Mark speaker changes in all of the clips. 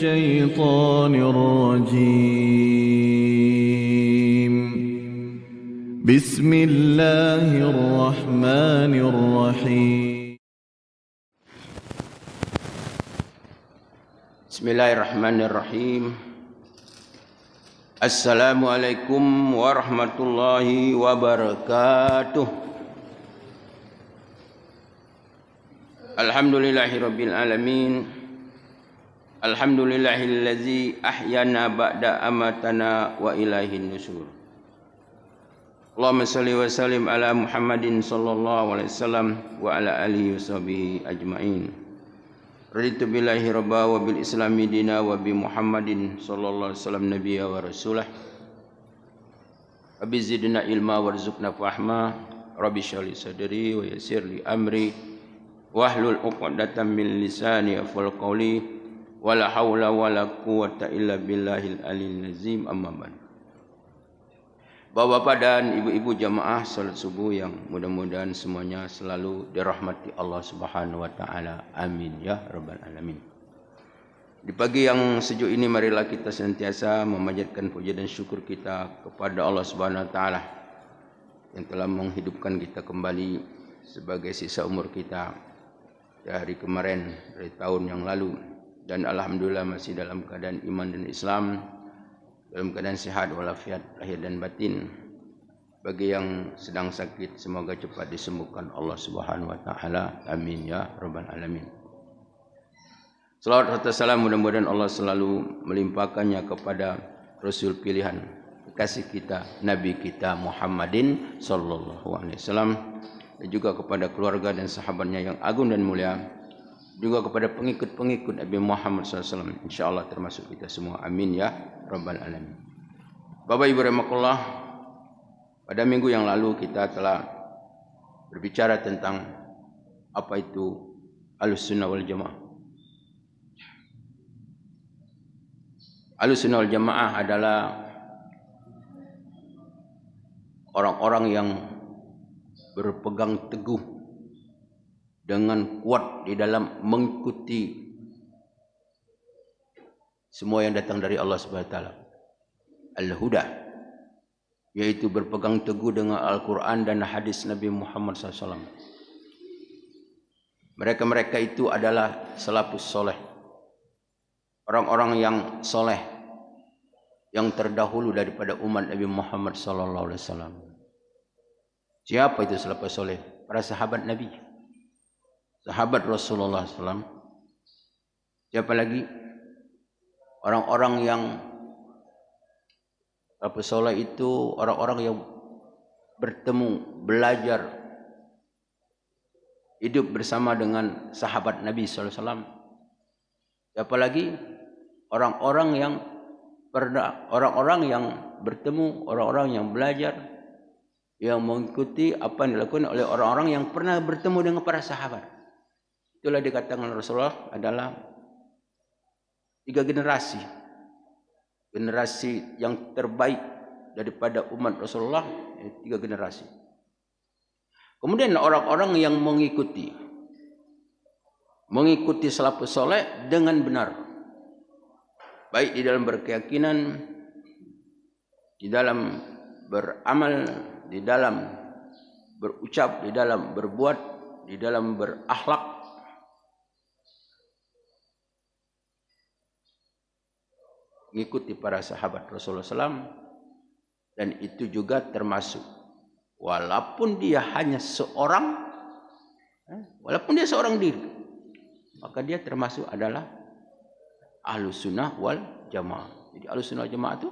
Speaker 1: الشيطان الرجيم بسم الله الرحمن الرحيم
Speaker 2: Bismillahirrahmanirrahim. Assalamualaikum warahmatullahi wabarakatuh. Alhamdulillahirabbil alamin. Alhamdulillahillazi ahyana ba'da amatana wa ilaihin nusur. Allahumma shalli wa sallim ala Muhammadin sallallahu alaihi wasallam wa ala alihi washabihi ajmain. Raditu billahi rabba wa bil islami dina wa bi Muhammadin sallallahu alaihi wasallam nabiyya wa rasulah. Rabbi zidna ilma warzuqna fahma. Rabbi shrah li sadri wa yassir li amri wahlul 'uqdatam min lisani yafqahu qawli. Wala haula wala quwwata illa billahil aliyyil azim. Amma ba'd. Bapak-bapak dan ibu-ibu jamaah salat subuh yang mudah-mudahan semuanya selalu dirahmati Allah Subhanahu wa taala. Amin ya rabbal alamin. Di pagi yang sejuk ini marilah kita senantiasa memanjatkan puja dan syukur kita kepada Allah Subhanahu wa taala yang telah menghidupkan kita kembali sebagai sisa umur kita dari kemarin, dari tahun yang lalu. Dan alhamdulillah masih dalam keadaan iman dan Islam, dalam keadaan sehat walafiat lahir dan batin. Bagi yang sedang sakit semoga cepat disembuhkan Allah Subhanahu wa taala. Amin ya rabbal alamin. Salawat serta salam mudah-mudahan Allah selalu melimpahkannya kepada Rasul pilihan kekasih kita, Nabi kita Muhammadin sallallahu alaihi wasallam, dan juga kepada keluarga dan sahabatnya yang agung dan mulia, juga kepada pengikut-pengikut Nabi Muhammad SAW, insyaAllah termasuk kita semua. Amin ya rabbal alamin. Bapak Ibu rahimakumullah, pada minggu yang lalu kita telah berbicara tentang apa itu Ahlussunnah wal Jamaah. Ahlussunnah wal Jamaah adalah orang-orang yang berpegang teguh dengan kuat di dalam mengikuti semua yang datang dari Allah Subhanahu wa taala. Al-Huda, yaitu berpegang teguh dengan Al-Quran dan hadis Nabi Muhammad SAW. Mereka-mereka itu adalah salafus soleh, orang-orang yang soleh, yang terdahulu daripada umat Nabi Muhammad SAW. Siapa itu salafus soleh? Para sahabat Nabi, sahabat Rasulullah SAW. Siapa lagi? Orang-orang yang salafus soleh itu orang-orang yang bertemu, belajar, hidup bersama dengan sahabat Nabi SAW. Siapa lagi? Orang-orang yang bertemu, orang-orang yang belajar, yang mengikuti apa yang dilakukan oleh orang-orang yang pernah bertemu dengan para sahabat. Itulah dikatakan Rasulullah adalah 3 generasi. Generasi yang terbaik daripada umat Rasulullah, 3 generasi. Kemudian orang-orang yang mengikuti salafus soleh dengan benar, baik di dalam berkeyakinan, di dalam beramal, di dalam berucap, di dalam berbuat, di dalam berakhlak. Mengikuti para sahabat Rasulullah SAW, dan itu juga termasuk walaupun dia hanya seorang, walaupun dia seorang diri, maka dia termasuk adalah Ahlussunnah wal Jamaah. Jadi Ahlussunnah wal Jamaah itu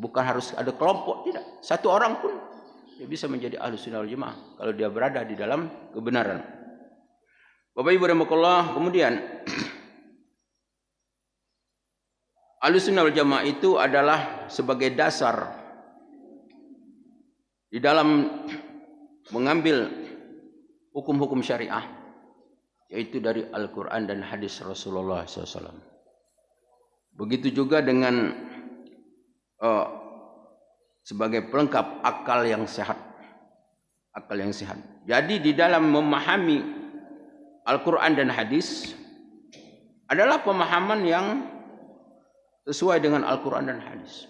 Speaker 2: bukan harus ada kelompok, tidak. Satu orang pun dia bisa menjadi Ahlussunnah wal Jamaah kalau dia berada di dalam kebenaran. Bapak Ibu rahimakumullah, kemudian Ahlussunnah wal Jamaah itu adalah sebagai dasar di dalam mengambil hukum-hukum syariah, yaitu dari Al-Quran dan hadis Rasulullah SAW. Begitu juga dengan sebagai pelengkap akal yang sehat. Akal yang sehat. Jadi di dalam memahami Al-Quran dan hadis adalah pemahaman yang sesuai dengan Al-Quran dan hadis.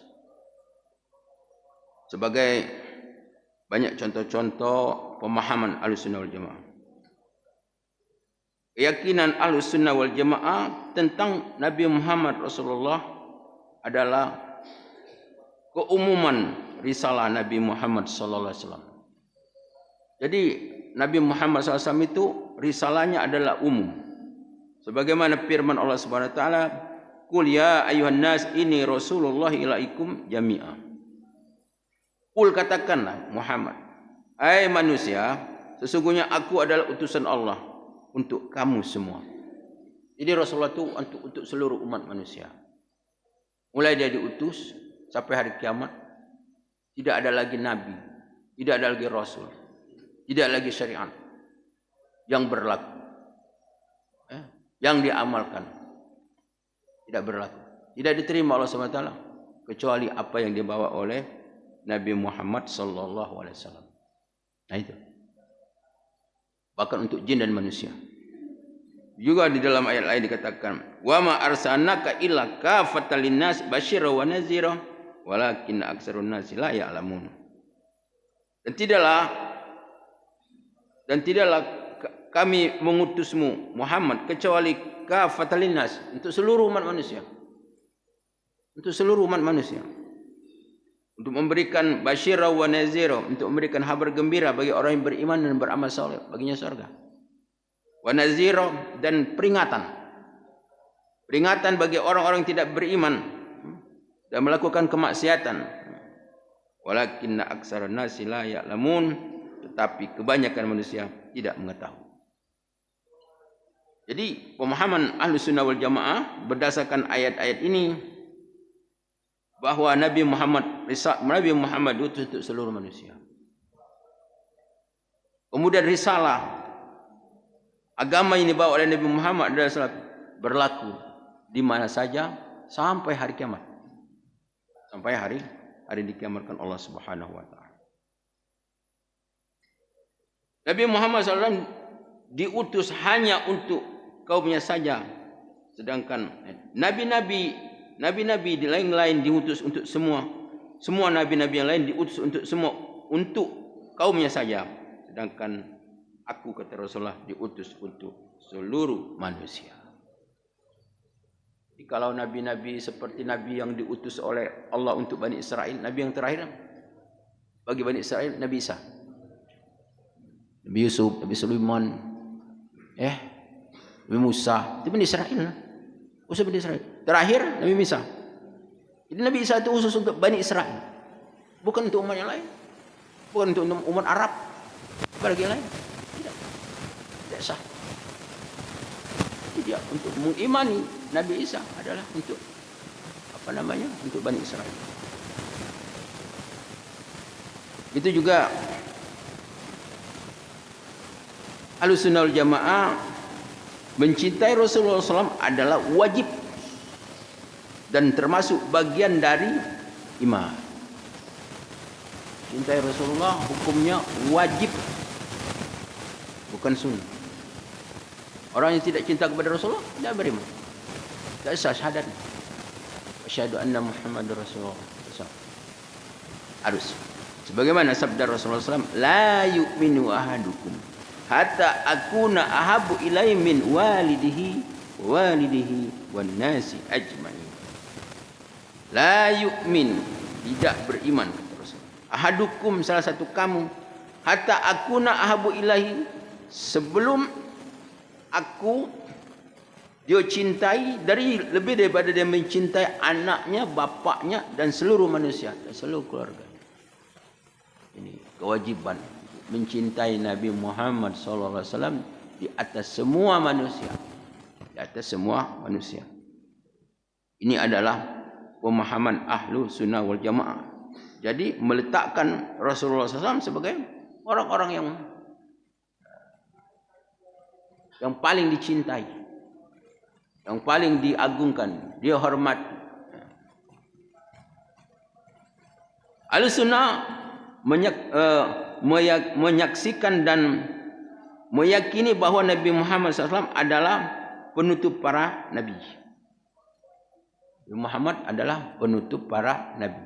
Speaker 2: Sebagai banyak contoh-contoh pemahaman Ahlussunnah wal Jamaah. Keyakinan Ahlussunnah wal Jamaah tentang Nabi Muhammad Rasulullah adalah keumuman risalah Nabi Muhammad sallallahu alaihi wasallam. Jadi Nabi Muhammad SAW itu risalahnya adalah umum. Sebagaimana firman Allah Subhanahu wa taala, "Qul ya ayyuhan nas inni Rasulullah ilaikum jami'a." Qul, katakanlah Muhammad, hai manusia, sesungguhnya aku adalah utusan Allah untuk kamu semua. Jadi Rasulullah itu untuk seluruh umat manusia. Mulai dia diutus sampai hari kiamat, tidak ada lagi nabi, tidak ada lagi rasul, tidak lagi syariat yang berlaku, yang diamalkan, tidak berlaku, tidak diterima Allah SWT kecuali apa yang dibawa oleh Nabi Muhammad sallallahu alaihi wasallam. Nah itu. Bahkan untuk jin dan manusia. Juga di dalam ayat lain dikatakan, "Wa ma arsalnaka illa kafatan linnas basyira wa nazira walakin aktsarun nasi la ya'lamun." Dan tidaklah kami mengutusmu Muhammad kecuali kafatan linnas, untuk seluruh umat manusia. Untuk seluruh umat manusia. Untuk memberikan basyira wa nazira, untuk memberikan kabar gembira bagi orang yang beriman dan beramal saleh, baginya surga. Wa nazira, dan peringatan. Peringatan bagi orang-orang yang tidak beriman dan melakukan kemaksiatan. Walakinna aktsarun nasi la ya'lamun, tetapi kebanyakan manusia tidak mengetahui. Jadi pemahaman Ahlussunnah wal Jamaah berdasarkan ayat-ayat ini bahwa Nabi Muhammad diutus untuk seluruh manusia. Kemudian risalah agama ini dibawa oleh Nabi Muhammad adalah berlaku di mana saja sampai hari kiamat. Sampai hari dikiamatkan Allah Subhanahu wa taala. Nabi Muhammad SAW diutus hanya untuk kaumnya saja. Sedangkan nabi-nabi di lain-lain diutus untuk semua. Semua nabi-nabi yang lain diutus untuk semua, untuk kaumnya saja. Sedangkan aku, kata Rasulullah, diutus untuk seluruh manusia. Jadi kalau nabi-nabi seperti nabi yang diutus oleh Allah untuk Bani Israel, nabi yang terakhir bagi Bani Israel, Nabi Isa, Nabi Yusuf, Nabi Sulaiman, Nabi Musa, itu Bani Israel. Usus Bani Israel. Terakhir Nabi Isa. Jadi Nabi Isa itu khusus untuk Bani Israel, bukan untuk umat yang lain, bukan untuk umat Arab, bagi yang lain. Tidak sah. Dia untuk mengimani Nabi Isa adalah untuk untuk Bani Israel. Itu juga Ahlussunnah wal Jamaah mencintai Rasulullah SAW adalah wajib dan termasuk bagian dari iman. Cintai Rasulullah hukumnya wajib, bukan sunnah. Orang yang tidak cinta kepada Rasulullah tidak beriman, tidak sah syahadat. Asyhadu anna Muhammadar Rasulullah. Harus. Sebagaimana sabda Rasulullah SAW, la yu'minu ahadukum hatta akuna ahabu ilaihi min walidihi wan nasi ajmain. La yu'min, tidak beriman, kata Rasulullah. Ahadukum, salah satu kamu, hatta akuna ahabu ilaihi, sebelum aku dia cintai lebih daripada dia mencintai anaknya, bapaknya dan seluruh manusia dan seluruh keluarga. Ini kewajiban mencintai Nabi Muhammad SAW di atas semua manusia, di atas semua manusia. Ini adalah pemahaman Ahlussunnah wal Jamaah. Jadi meletakkan Rasulullah SAW sebagai orang-orang yang paling dicintai, yang paling diagungkan, dia hormat. Ahlussunnah menyaksikan dan meyakini bahwa Nabi Muhammad SAW adalah penutup para nabi. Muhammad adalah penutup para nabi.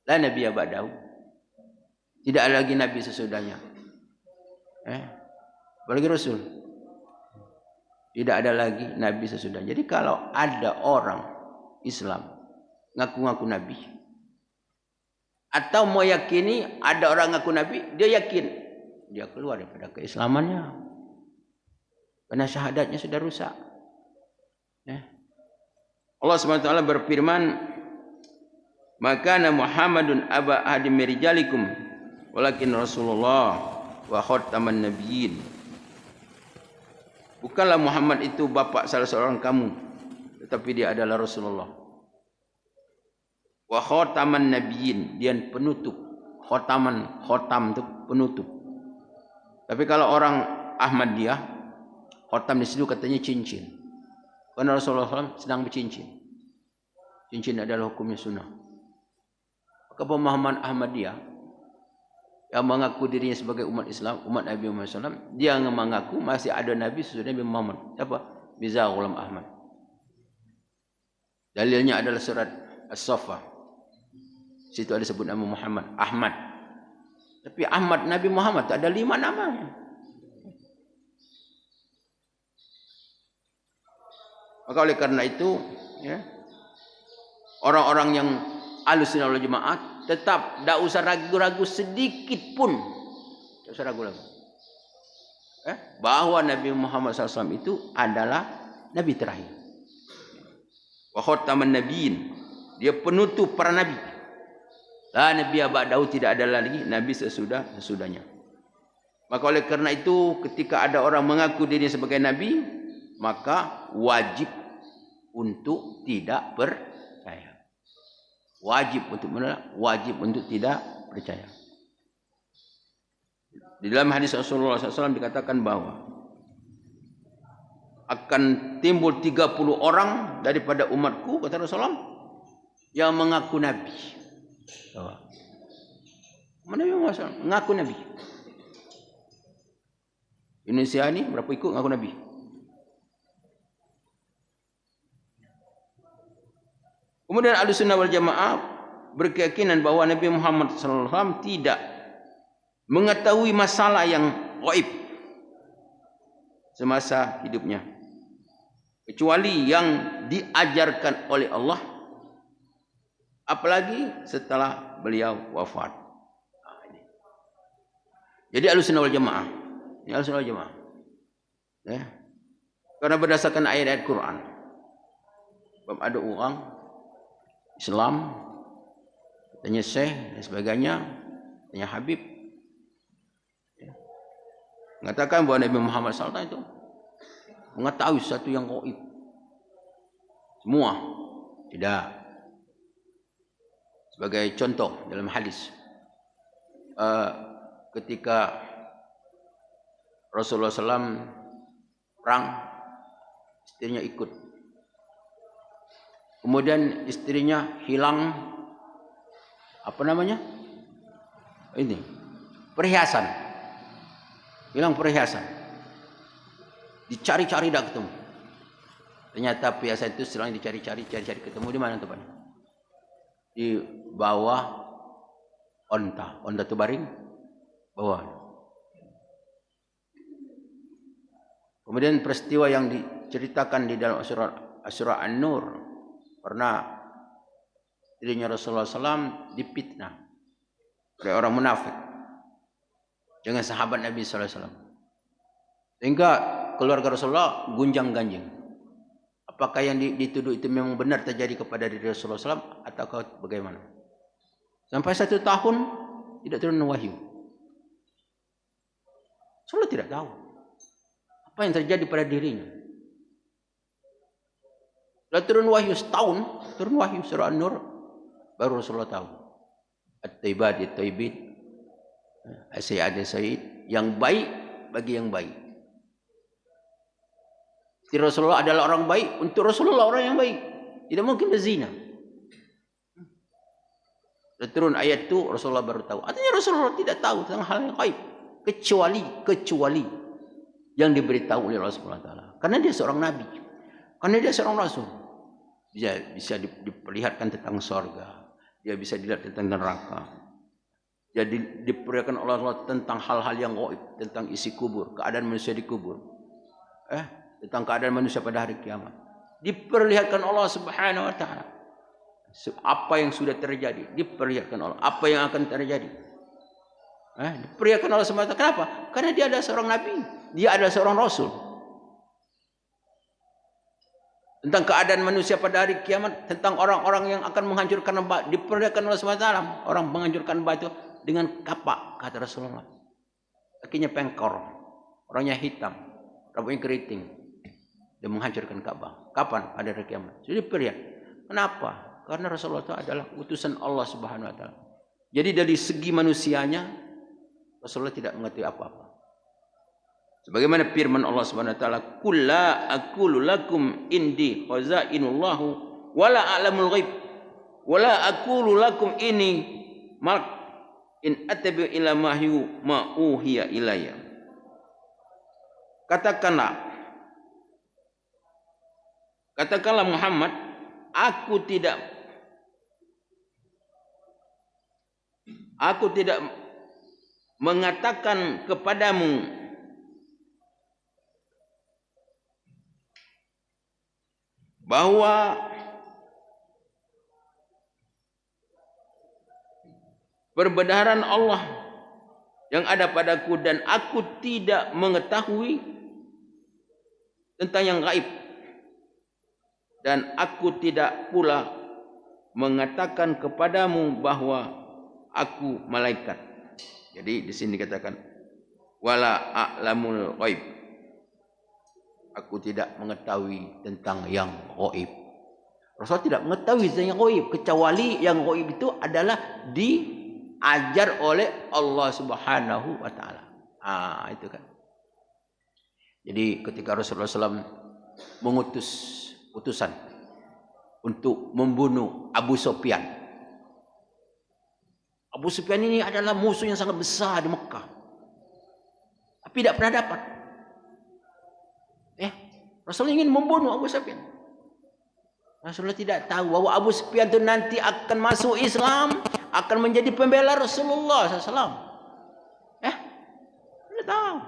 Speaker 2: La nabiyya ba'dahu. Tidak ada lagi nabi sesudahnya. Apalagi rasul. Tidak ada lagi nabi sesudahnya. Jadi kalau ada orang Islam ngaku-ngaku nabi atau mau yakini ada orang ngaku nabi, dia yakin dia keluar daripada keislamannya. Karena syahadatnya sudah rusak. Allah SWT berfirman, "Maka Muhammadun aba ahadin min rijalikum walakin Rasulullah wa khataman nabiyyin." Bukanlah Muhammad itu bapak salah seorang kamu, tetapi dia adalah Rasulullah. Wa khataman nabiyyin, dia penutup. Khotam itu penutup. Tapi kalau orang Ahmadiyah, khotam di situ katanya cincin. Karena Rasulullah SAW sedang bercincin. Cincin adalah hukumnya sunnah. Maka pemahaman Ahmadiyah yang mengaku dirinya sebagai umat Islam, umat Nabi Muhammad SAW, dia mengaku masih ada Nabi sesudah Nabi Muhammad. Siapa? Mirza Ghulam Ahmad. Dalilnya adalah surat As-Saffah. Situ ada sebut nama Muhammad, Ahmad. Tapi Ahmad Nabi Muhammad ada 5 namanya. Maka oleh karena itu, orang-orang yang Ahlussunnah wal Jamaah tetap tidak usah ragu-ragu sedikit pun, tidak usah ragu-ragu, bahwa Nabi Muhammad SAW itu adalah Nabi terakhir. Wa khataman nabiyyin, dia penutup para nabi. La nabiyya ba'dahu, tidak ada lagi nabi sesudahnya. Maka oleh karena itu, ketika ada orang mengaku dirinya sebagai nabi, maka wajib untuk tidak percaya. Wajib untuk menolak, wajib untuk tidak percaya. Di dalam hadis Rasulullah SAW dikatakan bahwa akan timbul 30 orang daripada umatku, kata Rasulullah, yang mengaku nabi. Nabi Muhammad mengaku nabi. Indonesia ini berapa ikut mengaku nabi? Kemudian Ahlussunnah wal Jamaah berkeyakinan bahwa Nabi Muhammad SAW tidak mengetahui masalah yang gaib semasa hidupnya, kecuali yang diajarkan oleh Allah, apalagi setelah beliau wafat. Jadi Ahlussunnah wal Jamaah, ini Ahlussunnah wal Jamaah, karena berdasarkan ayat-ayat Quran, ada orang Islam, katanya Syekh dan sebagainya, katanya Habib, mengatakan bahwa Nabi Muhammad SAW itu mengetahui sesuatu yang gaib. Semua tidak. Sebagai contoh dalam hadis, ketika Rasulullah SAW perang, istrinya ikut. Kemudian istrinya hilang ini perhiasan, hilang perhiasan, dicari-cari tidak ketemu. Ternyata perhiasan itu setelah dicari-cari ketemu di mana tempatnya? Di bawah onta itu baring bawah. Kemudian peristiwa yang diceritakan di dalam surah An-Nur, pernah istrinya Rasulullah SAW dipitnah oleh orang munafik dengan sahabat Nabi SAW, sehingga keluarga Rasulullah gunjang-ganjing. Apakah yang dituduh itu memang benar terjadi kepada diri Rasulullah SAW atau bagaimana? Sampai 1 tahun tidak turun wahyu. Rasulullah tidak tahu apa yang terjadi pada dirinya. Lalu turun wahyu setahun, turun wahyu surah An-Nur, baru Rasulullah tahu. At-Taibat, At-Taibit, As-Sayyid, As-Sayyid, yang baik bagi yang baik. Istri Rasulullah adalah orang baik, untuk Rasulullah orang yang baik. Tidak mungkin berzina. Lalu turun ayat itu, Rasulullah baru tahu. Artinya Rasulullah tidak tahu tentang hal yang gaib, kecuali yang diberitahu oleh Allah Subhanahu wa taala. Karena dia seorang nabi. Karena dia seorang rasul. bisa diperlihatkan tentang surga, dia bisa dilihat tentang neraka. Jadi diperlihatkan oleh Allah tentang hal-hal yang gaib, tentang isi kubur, keadaan manusia di kubur, tentang keadaan manusia pada hari kiamat. Diperlihatkan Allah Subhanahu wa taala. Apa yang sudah terjadi diperlihatkan Allah, apa yang akan terjadi diperlihatkan Allah Subhanahu wa taala. Kenapa? Karena dia adalah seorang nabi, dia adalah seorang rasul. Tentang keadaan manusia pada hari kiamat, tentang orang-orang yang akan menghancurkan batu, diperlihatkan Allah Subhanahu wa taala. Orang menghancurkan batu dengan kapak, kata Rasulullah. Kakinya pengkor, orangnya hitam, rambutnya keriting. Dia menghancurkan Ka'bah. Kapan? Pada hari kiamat. Jadi diperlihat. Kenapa? Karena Rasulullah itu adalah utusan Allah Subhanahu wa taala. Jadi dari segi manusianya Rasulullah tidak mengerti apa-apa. Sebagaimana firman Allah Subhanahu wa taala, "Qul la aqulu lakum indi khazainullah wa la a'lamul ghaib wa la aqulu lakum ini malak in attabi ila mahyu ma uhiya ilayya." Katakanlah Muhammad, aku tidak mengatakan kepadamu bahwa perbenaran Allah yang ada padaku, dan aku tidak mengetahui tentang yang gaib, dan aku tidak pula mengatakan kepadamu bahwa aku malaikat. Jadi di sini dikatakan wala a'lamul ghaib. Aku tidak mengetahui tentang yang gaib. Rasul tidak mengetahui tentang yang gaib, kecuali yang gaib itu adalah diajar oleh Allah Subhanahu wa taala. Itu kan. Jadi ketika Rasulullah SAW mengutus utusan untuk membunuh Abu Sufyan. Abu Sufyan ini adalah musuh yang sangat besar di Mekah. Tapi tidak pernah dapat. Rasulullah ingin membunuh Abu Sufyan. Rasulullah tidak tahu bahwa Abu Sufyan itu nanti akan masuk Islam, akan menjadi pembela Rasulullah SAW. Tidak tahu.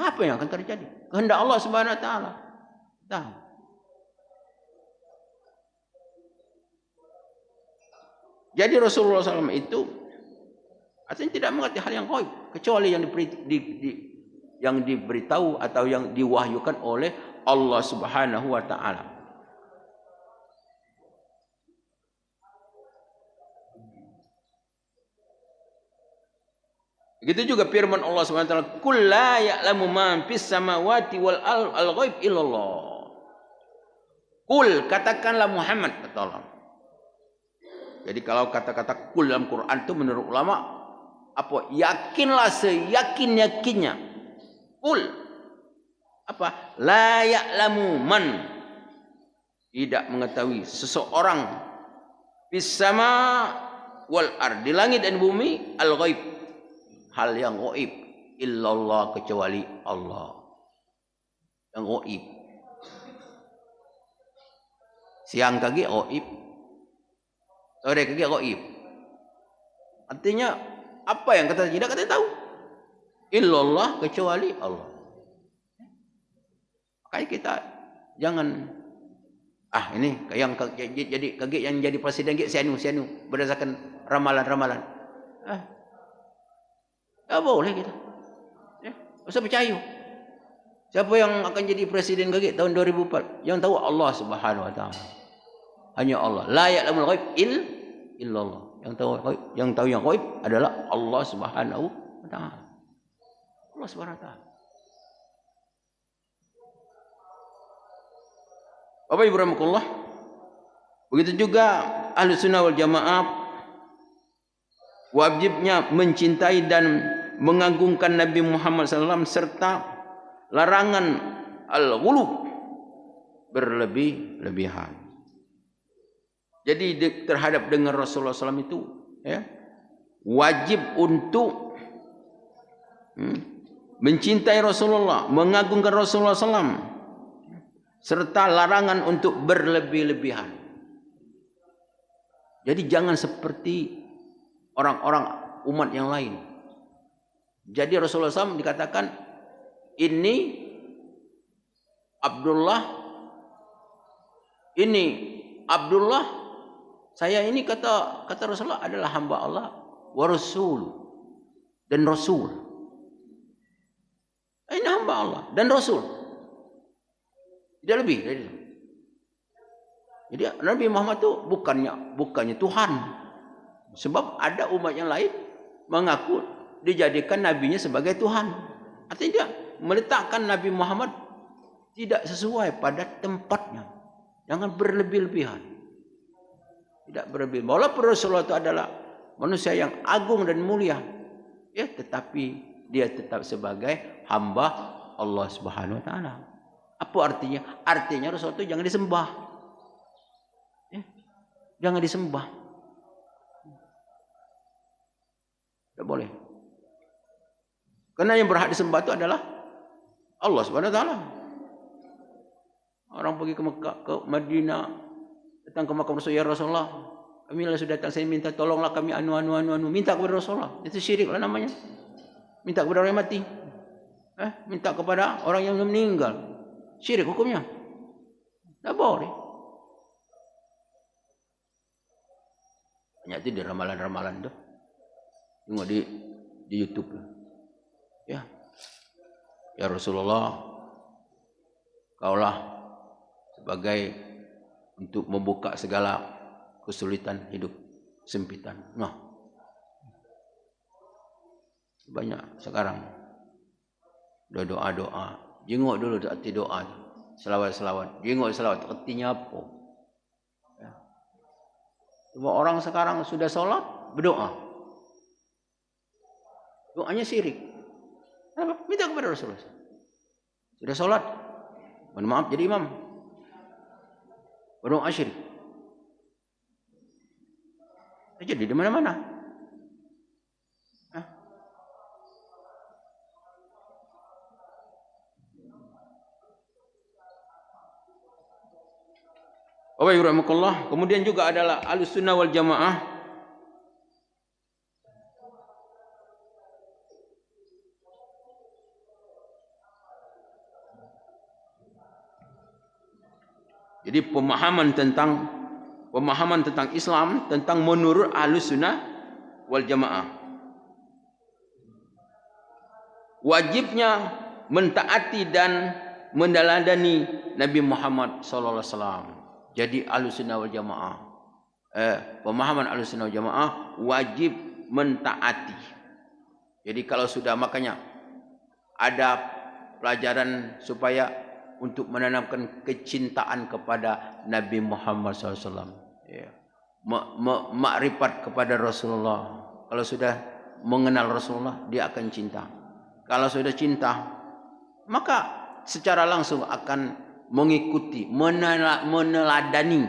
Speaker 2: Apa yang akan terjadi? Kehendak Allah Subhanahu wa taala. Tahu. Jadi Rasulullah SAW itu artinya tidak mengerti hal yang gaib, kecuali yang diberitahu atau yang diwahyukan oleh Allah Subhanahu wa taala. Begitu juga firman Allah Subhanahu wa taala, "Qul la ya'lamu man fis samawati wal ghaib illallah." Qul, katakanlah Muhammad, kata Allah. Jadi kalau kata-kata kul dalam Quran itu menurut ulama apa? Yakinlah seyakin-yakinnya. Kul apa? La ya'lamu man, tidak mengetahui seseorang fis sama wal ard, di langit dan bumi, al ghaib, hal yang gaib, illallah, kecuali Allah yang gaib. Siang kaki gaib, sore kaki gaib. Artinya apa yang kata tidak kata tahu. Illallah, kecuali Allah. Makanya kita jangan ini yang jadi kaget yang jadi presiden sianu berdasarkan ramalan. Tak boleh kita. Usah percaya. Siapa yang akan jadi presiden kaget tahun 2004? Yang tahu Allah Subhanahu wa taala. Hanya Allah. La ya'lamul ghaib illallah. Yang tahu yang gaib adalah Allah Subhanahu wa taala. Allah Subhanahu wa taala. Bapak Ibu rahimakumullah. Begitu juga Ahlussunnah wal Jamaah wajibnya mencintai dan mengagungkan Nabi Muhammad SAW serta larangan al-ghulu, berlebih-lebihan. Jadi terhadap dengan Rasulullah SAW itu wajib untuk mencintai Rasulullah, mengagungkan Rasulullah SAW serta larangan untuk berlebih-lebihan. Jadi jangan seperti orang-orang umat yang lain. Jadi Rasulullah SAW dikatakan, ini Abdullah, saya ini kata Rasulullah adalah hamba Allah wa Rasul dan Rasul. Ini hamba Allah dan Rasul. Tidak lebih dari itu. Jadi Nabi Muhammad itu bukannya Tuhan. Sebab ada umat yang lain mengaku dijadikan nabinya sebagai Tuhan. Artinya meletakkan Nabi Muhammad tidak sesuai pada tempatnya. Jangan berlebih-lebihan. Tidak berlebih. Walaupun Rasulullah itu adalah manusia yang agung dan mulia, ya, tetapi dia tetap sebagai hamba Allah Subhanahu wa taala. Apa artinya? Artinya Rasulullah itu jangan disembah. Ya, jangan disembah. Tidak boleh. Karena yang berhak disembah itu adalah Allah Subhanahu wa taala. Orang pergi ke Mekah, ke Madinah, datang ke makam Rasulullah, ya Rasulullah, kami sudah datang, saya minta tolonglah kami anu, minta kepada Rasulullah. Itu syirik lah namanya. Minta kepada orang yang mati. Minta kepada orang yang meninggal. Syirik hukumnya. Tak boleh. Banyak itu di ramalan-ramalan tu. Tengok di YouTube. Ya. Ya Rasulullah, kaulah sebagai untuk membuka segala kesulitan hidup, sempitan. Nah, banyak sekarang doa-doa. Jengok dulu arti doa, selawat-selawat. Jengok selawat, artinya apa? Ya. Semua orang sekarang sudah sholat berdoa. Doanya syirik. Kenapa? Minta kepada Rasulullah. Sudah sholat, mohon maaf jadi imam, berdoa syirik. Jadi di mana-mana. Kemudian juga adalah Ahlussunnah wal Jamaah jadi pemahaman tentang Islam, tentang menurut Ahlussunnah wal Jamaah, wajibnya mentaati dan meneladani Nabi Muhammad sallallahu alaihi wasallam. Jadi Ahlussunnah wal Jamaah, pemahaman Ahlussunnah wal Jamaah wajib mentaati. Jadi kalau sudah, makanya ada pelajaran supaya untuk menanamkan kecintaan kepada Nabi Muhammad SAW. Ya. Makrifat kepada Rasulullah. Kalau sudah mengenal Rasulullah, dia akan cinta. Kalau sudah cinta, maka secara langsung akan mengikuti, meneladani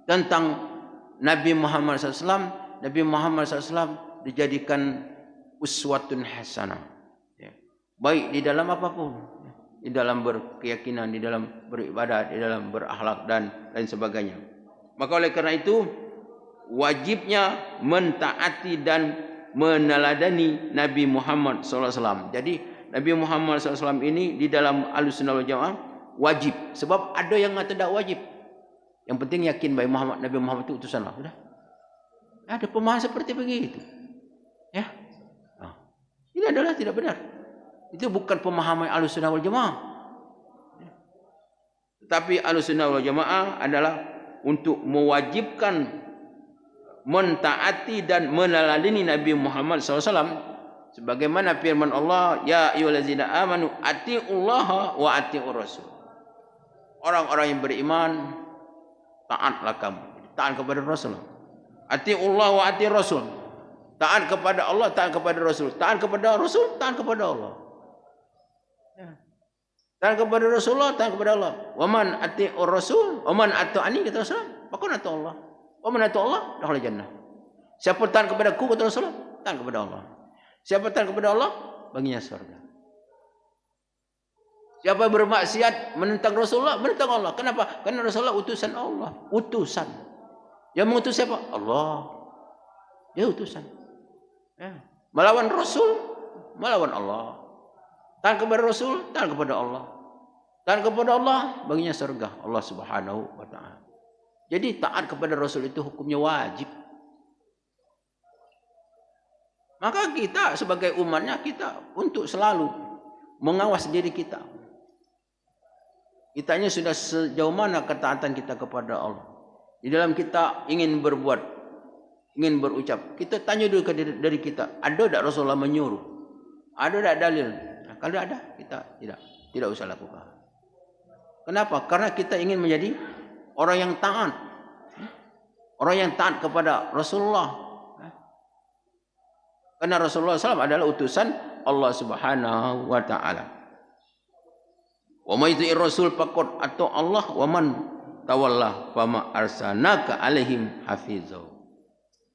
Speaker 2: tentang Nabi Muhammad SAW. Nabi Muhammad SAW dijadikan uswatun hasanah. Ya. Baik di dalam apapun. Di dalam berkeyakinan, di dalam beribadat, di dalam berakhlak dan lain sebagainya. Maka oleh kerana itu wajibnya mentaati dan meneladani Nabi Muhammad SAW. Jadi Nabi Muhammad SAW ini di dalam Ahlussunnah wal Jamaah wajib. Sebab ada yang tidak wajib. Yang penting yakin bahawa Nabi Muhammad itu utusan Allah. Sudah. Ada pemahaman seperti begitu. Ya. Ini adalah tidak benar. Itu bukan pemahaman Ahlussunnah wal Jamaah. Tetapi Ahlussunnah wal Jamaah adalah untuk mewajibkan mentaati dan meneladani Nabi Muhammad SAW. Sebagaimana firman Allah, ya ayyuhallazina amanu atiullaha wa atiur rasul. Orang-orang yang beriman, taatlah kamu. Taat kepada Rasul. Atiullah wa atiur rasul. Taat kepada Allah, taat kepada Rasul. Taat kepada Rasul, taat kepada Allah. Taat kepada Rasulullah, taat kepada Allah. Wa man atiur rasul, wa man ata'ani, kata Rasulullah, maka ata Allah. Wa man ata Allah, dakhala jannah. Siapa taat kepada aku, kata Rasulullah, taat kepada Allah. Siapa taat kepada Allah, baginya surga. Siapa bermaksiat menentang Rasulullah, menentang Allah. Kenapa? Karena Rasulullah utusan Allah. Utusan. Yang mengutus siapa? Allah. Dia utusan. Ya. Melawan Rasul, melawan Allah. Taat kepada Rasul, taat kepada Allah. Taat kepada Allah, baginya surga Allah Subhanahu wa taala. Jadi taat kepada Rasul itu hukumnya wajib. Maka kita sebagai umatnya, kita untuk selalu mengawas diri kita. Kitanya sudah sejauh mana ketaatan kita kepada Allah. Di dalam kita ingin berbuat, ingin berucap, kita tanya dulu ke diri kita, ada tak Rasulullah menyuruh? Ada tak dalil? Nah, kalau ada, kita tidak usah lakukan. Kenapa? Karena kita ingin menjadi orang yang taat. Orang yang taat kepada Rasulullah. Karena Rasulullah SAW adalah utusan Allah Subhanahu wa taala. Wa may yuti'ir rasul faqad ata Allah wa man tawalla fama arsalnaka alaihim hafizau.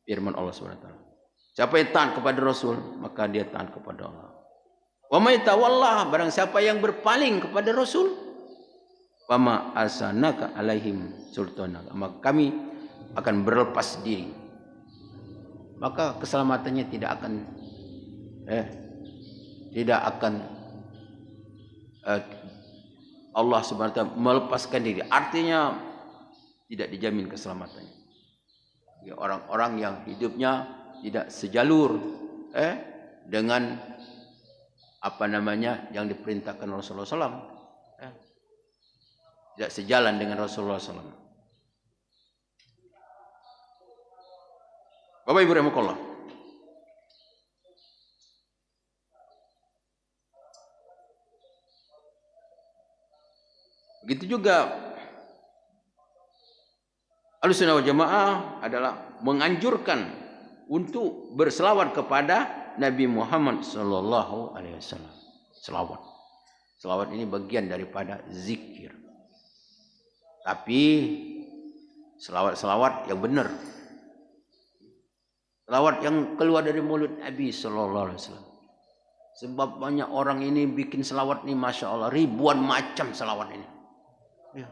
Speaker 2: Firman Allah Subhanahu wa taala. Siapa yang taat kepada Rasul, maka dia taat kepada Allah. Wa may tawalla, barang siapa yang berpaling kepada Rasul, fama arsalnaka alaihim sultana, maka kami akan berlepas diri. Maka keselamatannya tidak akan Allah Subhanahu wa taala melepaskan diri. Artinya tidak dijamin keselamatannya. Ya, orang-orang yang hidupnya tidak sejalur dengan apa namanya yang diperintahkan Rasulullah SAW, tidak sejalan dengan Rasulullah SAW. Bapak Ibu rahimakumullah. Begitu juga Ahlussunnah wal Jamaah adalah menganjurkan untuk berselawat kepada Nabi Muhammad sallallahu alaihi wasallam. Selawat. Selawat ini bagian daripada zikir. Tapi selawat-selawat yang benar. Selawat yang keluar dari mulut Nabi sallallahu alaihi wasallam. Sebab banyak orang ini bikin selawat ini, masya Allah, ribuan macam selawat ini. Ya.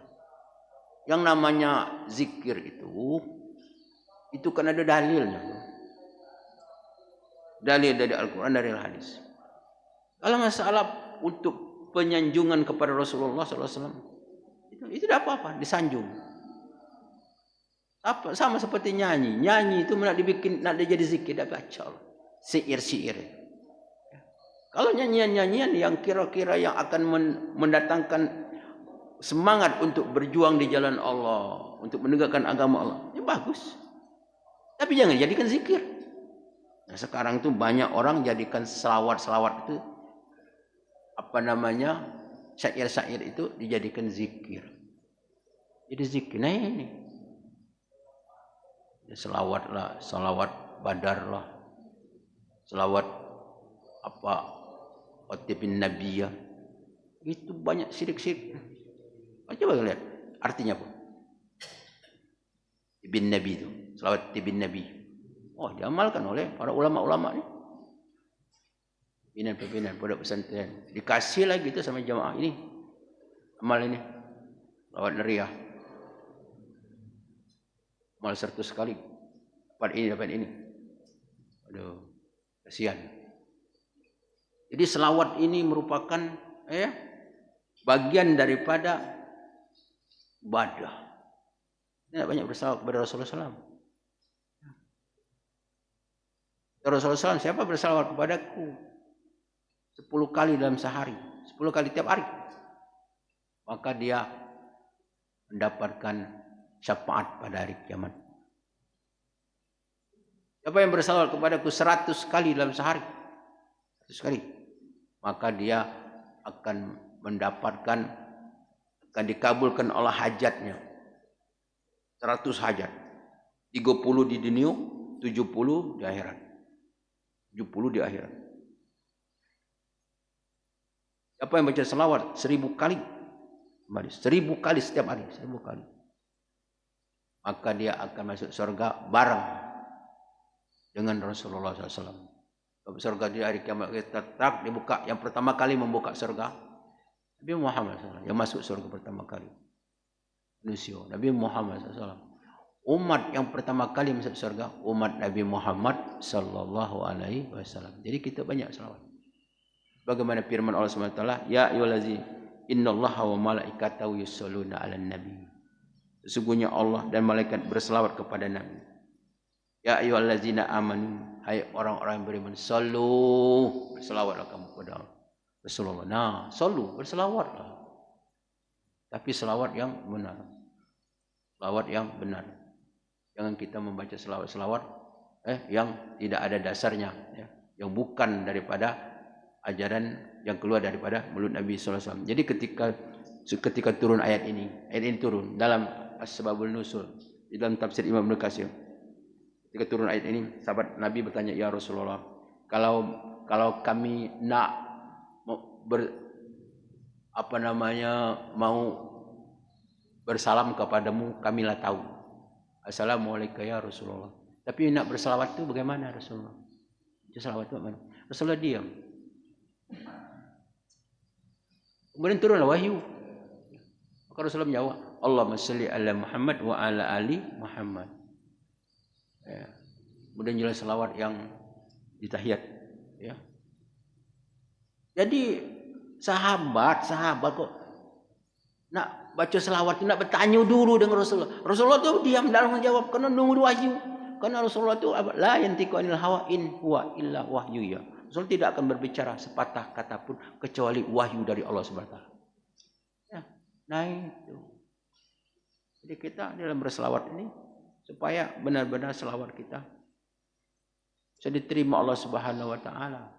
Speaker 2: Yang namanya zikir itu kan ada dalilnya. Dalil dari Al-Quran, dari Al-Hadis. Kalau masalah untuk penyanjungan kepada Rasulullah SAW, itu tidak apa-apa, disanjung. Apa, sama seperti nyanyi. Nyanyi itu nak dibikin, nak jadi zikir, tidak baca. Syair-syair. Kalau nyanyian-nyanyian yang kira-kira yang akan mendatangkan semangat untuk berjuang di jalan Allah, untuk menegakkan agama Allah, ya bagus. Tapi jangan jadikan zikir. Nah, sekarang tuh banyak orang jadikan selawat-selawat itu apa namanya, syair-syair itu dijadikan zikir. Jadi zikir, nah ini ya, selawat lah, selawat badar lah, selawat apa otibin nabiyah, itu banyak syirik-syirik. Coba lihat artinya apa? Ibn Nabi itu, selawat ibn Nabi. Oh, diamalkan oleh para ulama-ulama ini. Pimpinan pondok pesantren. Dikasih lagi itu sama jamaah ini. Amal ini. Selawat nariah. Amal 100 kali. Dapat ini. Aduh, kasihan. Jadi selawat ini merupakan bagian daripada ibadah. Tidak banyak bersalawat kepada Rasulullah SAW. Rasulullah SAW, siapa bersalawat kepadaku 10 kali dalam sehari, 10 kali tiap hari, maka dia mendapatkan syafaat pada hari kiamat. Siapa yang bersalawat kepadaku 100 kali dalam sehari, 100 kali, maka dia akan mendapatkan, akan dikabulkan Allah hajatnya 100 hajat, 30 di dunia, 70 di akhirat, 70 di akhirat. Siapa yang baca selawat 1000 kali, 1000 kali setiap hari, 1000 kali, maka dia akan masuk surga bareng dengan Rasulullah SAW. Surga di hari kiamat tetap dibuka. Yang pertama kali membuka surga Nabi Muhammad SAW yang masuk surga pertama kali. Manusia, Nabi Muhammad SAW. Umat yang pertama kali masuk surga, umat Nabi Muhammad sallallahu alaihi wasallam. Jadi kita banyak selawat. Bagaimana firman Allah Subhanahu wa taala, ya ayyuhallazina innallaha wa malaikatahu yusholluna 'alan nabi. Sesungguhnya Allah dan malaikat berselawat kepada Nabi. Ya ayyuhallazina amanu, hai orang-orang yang beriman, sallu, berselawatlah kamu kepada Rasulullah. Nah, sallu, berselawatlah. Tapi selawat yang benar. Selawat yang benar. Jangan kita membaca selawat-selawat yang tidak ada dasarnya, ya, yang bukan daripada ajaran yang keluar daripada mulut Nabi SAW. Jadi ketika turun ayat ini turun dalam Asbabul Nuzul, di dalam tafsir Imam Ibnu Katsir. Ketika turun ayat ini, sahabat Nabi bertanya, ya Rasulullah, kalau kami nak mau bersalam kepadamu, kamilah tahu. Assalamualaikum ya Rasulullah. Tapi nak berselawat itu bagaimana Rasulullah? Selawat itu bagaimana? Rasulullah diam. Kemudian turunlah wahyu. Maka Rasulullah menjawab, Allahumma sholli ala Muhammad wa ala ali Muhammad. Ya. Kemudian jelas selawat yang di tahiyat. Ya. Jadi sahabat kok nak baca selawat itu nak bertanya dulu dengan Rasulullah. Rasulullah tu diam dalam menjawab karena nunggu wahyu. Karena Rasulullah tu la yantiqu anil hawa in huwa illa wahyu ya. Rasul tidak akan berbicara sepatah kata pun kecuali wahyu dari Allah Subhanahu wa taala. Ya, nah itu. Jadi kita dalam berselawat ini supaya benar-benar selawat kita bisa diterima Allah Subhanahu wa taala.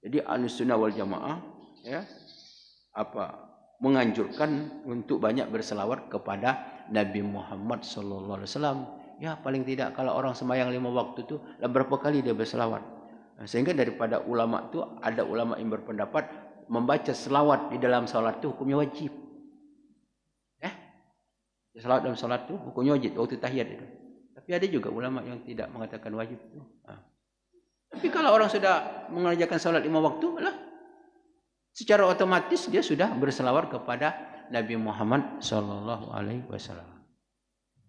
Speaker 2: Jadi Ahlussunnah wal Jamaah ya menganjurkan untuk banyak berselawat kepada Nabi Muhammad sallallahu alaihi wasallam. Ya, paling tidak kalau orang sembahyang 5 waktu itu berapa kali dia berselawat. Nah, sehingga daripada ulama itu ada ulama yang berpendapat membaca selawat di dalam salat itu hukumnya wajib. Selawat dalam salat itu hukumnya wajib waktu tahiyat itu. Tapi ada juga ulama yang tidak mengatakan wajib itu. Tapi kalau orang sudah mengerjakan salat 5 waktu lah, secara otomatis dia sudah berselawat kepada Nabi Muhammad sallallahu alaihi wasallam.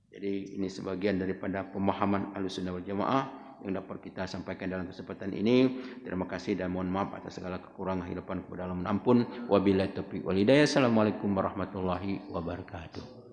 Speaker 2: Jadi ini sebagian daripada pemahaman Ahlussunnah wal Jamaah yang dapat kita sampaikan dalam kesempatan ini. Terima kasih dan mohon maaf atas segala kekurangan hidupan kepada Allah ampun. Wabillahi taufiq wal hidayah. Assalamualaikum warahmatullahi wabarakatuh.